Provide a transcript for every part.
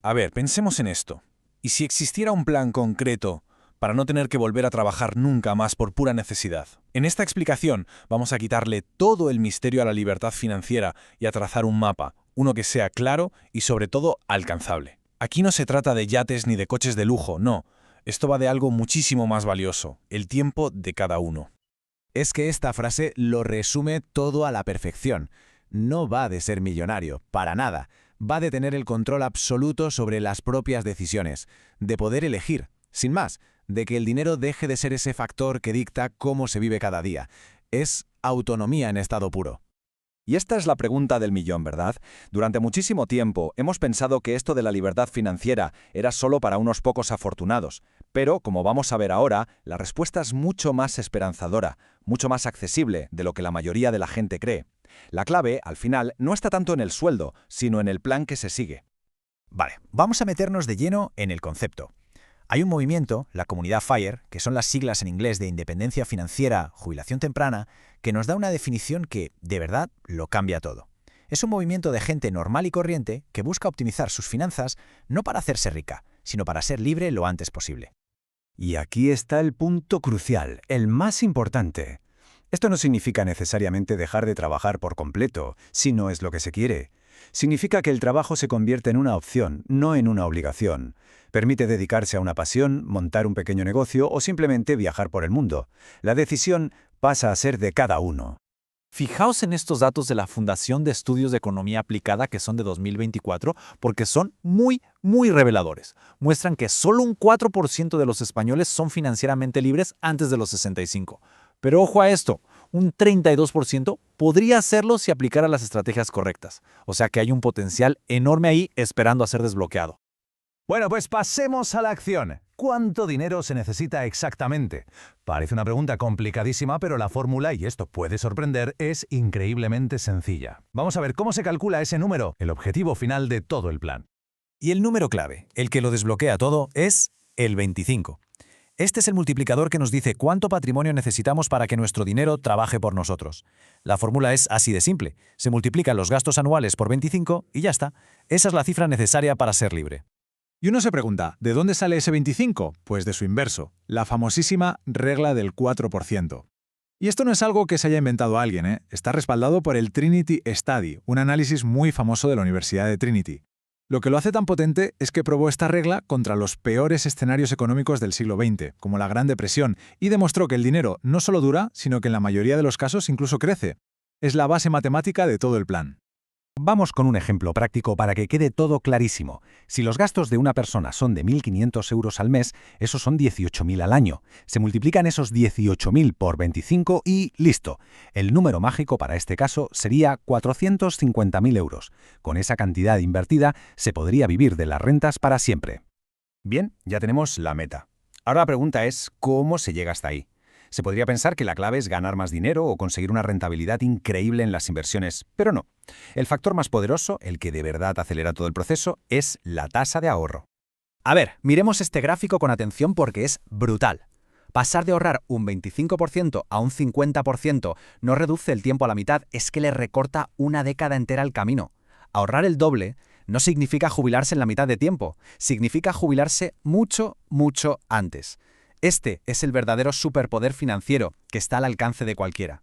A ver, pensemos en esto. ¿Y si existiera un plan concreto para no tener que volver a trabajar nunca más por pura necesidad? En esta explicación vamos a quitarle todo el misterio a la libertad financiera y a trazar un mapa, uno que sea claro y sobre todo alcanzable. Aquí no se trata de yates ni de coches de lujo, no. Esto va de algo muchísimo más valioso, el tiempo de cada uno. Es que esta frase lo resume todo a la perfección. No va de ser millonario, para nada. Va de tener el control absoluto sobre las propias decisiones, de poder elegir, sin más, de que el dinero deje de ser ese factor que dicta cómo se vive cada día. Es autonomía en estado puro. Y esta es la pregunta del millón, ¿verdad? Durante muchísimo tiempo hemos pensado que esto de la libertad financiera era solo para unos pocos afortunados, pero, como vamos a ver ahora, la respuesta es mucho más esperanzadora, mucho más accesible de lo que la mayoría de la gente cree. La clave, al final, no está tanto en el sueldo, sino en el plan que se sigue. Vale, vamos a meternos de lleno en el concepto. Hay un movimiento, la comunidad FIRE, que son las siglas en inglés de Independencia Financiera, Jubilación Temprana, que nos da una definición que, de verdad, lo cambia todo. Es un movimiento de gente normal y corriente que busca optimizar sus finanzas no para hacerse rica, sino para ser libre lo antes posible. Y aquí está el punto crucial, el más importante. Esto no significa necesariamente dejar de trabajar por completo, si no es lo que se quiere. Significa que el trabajo se convierte en una opción, no en una obligación. Permite dedicarse a una pasión, montar un pequeño negocio o simplemente viajar por el mundo. La decisión pasa a ser de cada uno. Fijaos en estos datos de la Fundación de Estudios de Economía Aplicada, que son de 2024, porque son muy reveladores. Muestran que solo un 4% de los españoles son financieramente libres antes de los 65. Pero ojo a esto, un 32% podría hacerlo si aplicara las estrategias correctas. O sea que hay un potencial enorme ahí esperando a ser desbloqueado. Bueno, pues pasemos a la acción. ¿Cuánto dinero se necesita exactamente? Parece una pregunta complicadísima, pero la fórmula, y esto puede sorprender, es increíblemente sencilla. Vamos a ver cómo se calcula ese número, el objetivo final de todo el plan. Y el número clave, el que lo desbloquea todo, es el 25. Este es el multiplicador que nos dice cuánto patrimonio necesitamos para que nuestro dinero trabaje por nosotros. La fórmula es así de simple. Se multiplican los gastos anuales por 25 y ya está. Esa es la cifra necesaria para ser libre. Y uno se pregunta, ¿de dónde sale ese 25? Pues de su inverso, la famosísima regla del 4%. Y esto no es algo que se haya inventado alguien, ¿eh? Está respaldado por el Trinity Study, un análisis muy famoso de la Universidad de Trinity. Lo que lo hace tan potente es que probó esta regla contra los peores escenarios económicos del siglo XX, como la Gran Depresión, y demostró que el dinero no solo dura, sino que en la mayoría de los casos incluso crece. Es la base matemática de todo el plan. Vamos con un ejemplo práctico para que quede todo clarísimo. Si los gastos de una persona son de 1.500 euros al mes, esos son 18.000 al año. Se multiplican esos 18.000 por 25 y listo. El número mágico para este caso sería 450.000 euros. Con esa cantidad invertida se podría vivir de las rentas para siempre. Bien, ya tenemos la meta. Ahora la pregunta es, ¿cómo se llega hasta ahí? Se podría pensar que la clave es ganar más dinero o conseguir una rentabilidad increíble en las inversiones, pero no. El factor más poderoso, el que de verdad acelera todo el proceso, es la tasa de ahorro. A ver, miremos este gráfico con atención porque es brutal. Pasar de ahorrar un 25% a un 50% no reduce el tiempo a la mitad, es que le recorta una década entera el camino. Ahorrar el doble no significa jubilarse en la mitad de tiempo, significa jubilarse mucho antes. Este es el verdadero superpoder financiero que está al alcance de cualquiera.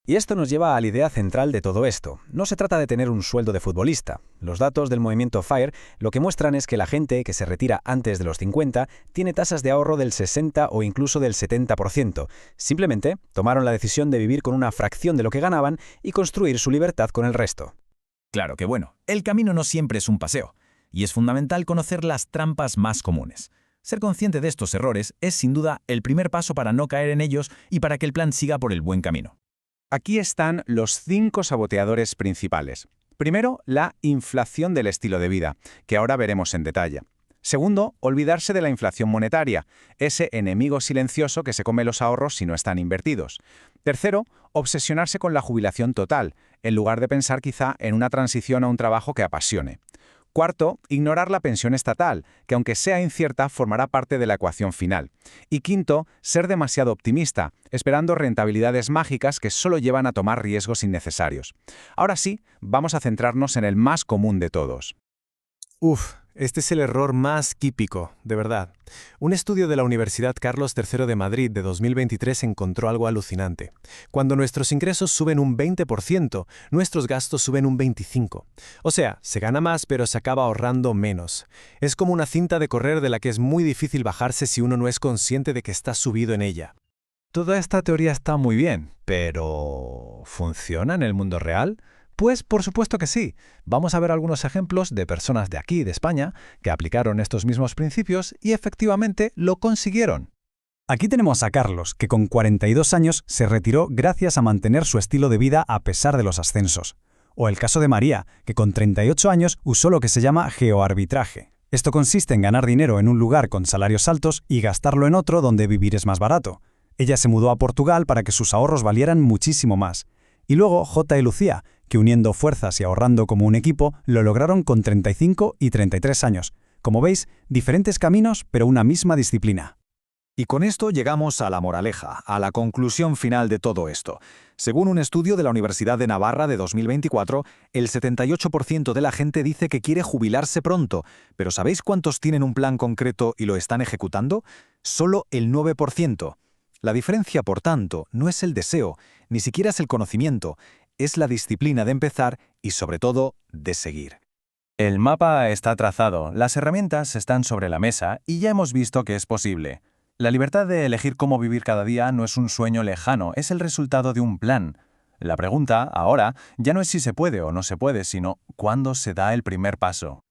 Y esto nos lleva a la idea central de todo esto. No se trata de tener un sueldo de futbolista. Los datos del movimiento FIRE lo que muestran es que la gente que se retira antes de los 50 tiene tasas de ahorro del 60 o incluso del 70%. Simplemente tomaron la decisión de vivir con una fracción de lo que ganaban y construir su libertad con el resto. Claro que bueno, el camino no siempre es un paseo, y es fundamental conocer las trampas más comunes. Ser consciente de estos errores es sin duda el primer paso para no caer en ellos y para que el plan siga por el buen camino. Aquí están los 5 saboteadores principales. Primero, la inflación del estilo de vida, que ahora veremos en detalle. Segundo, olvidarse de la inflación monetaria, ese enemigo silencioso que se come los ahorros si no están invertidos. Tercero, obsesionarse con la jubilación total, en lugar de pensar quizá en una transición a un trabajo que apasione. Cuarto, ignorar la pensión estatal, que aunque sea incierta, formará parte de la ecuación final. Y quinto, ser demasiado optimista, esperando rentabilidades mágicas que solo llevan a tomar riesgos innecesarios. Ahora sí, vamos a centrarnos en el más común de todos. Este es el error más típico, de verdad. Un estudio de la Universidad Carlos III de Madrid de 2023 encontró algo alucinante. Cuando nuestros ingresos suben un 20%, nuestros gastos suben un 25%. O sea, se gana más pero se acaba ahorrando menos. Es como una cinta de correr de la que es muy difícil bajarse si uno no es consciente de que está subido en ella. Toda esta teoría está muy bien, pero ¿funciona en el mundo real? Pues por supuesto que sí. Vamos a ver algunos ejemplos de personas de aquí, de España, que aplicaron estos mismos principios y efectivamente lo consiguieron. Aquí tenemos a Carlos, que con 42 años se retiró gracias a mantener su estilo de vida a pesar de los ascensos. O el caso de María, que con 38 años usó lo que se llama geoarbitraje. Esto consiste en ganar dinero en un lugar con salarios altos y gastarlo en otro donde vivir es más barato. Ella se mudó a Portugal para que sus ahorros valieran muchísimo más. Y luego J. y Lucía, que uniendo fuerzas y ahorrando como un equipo, lo lograron con 35 y 33 años. Como veis, diferentes caminos, pero una misma disciplina. Y con esto llegamos a la moraleja, a la conclusión final de todo esto. Según un estudio de la Universidad de Navarra de 2024, el 78% de la gente dice que quiere jubilarse pronto, pero ¿sabéis cuántos tienen un plan concreto y lo están ejecutando? Solo el 9%. La diferencia, por tanto, no es el deseo, ni siquiera es el conocimiento, es la disciplina de empezar y, sobre todo, de seguir. El mapa está trazado, las herramientas están sobre la mesa y ya hemos visto que es posible. La libertad de elegir cómo vivir cada día no es un sueño lejano, es el resultado de un plan. La pregunta, ahora, ya no es si se puede o no se puede, sino cuándo se da el primer paso.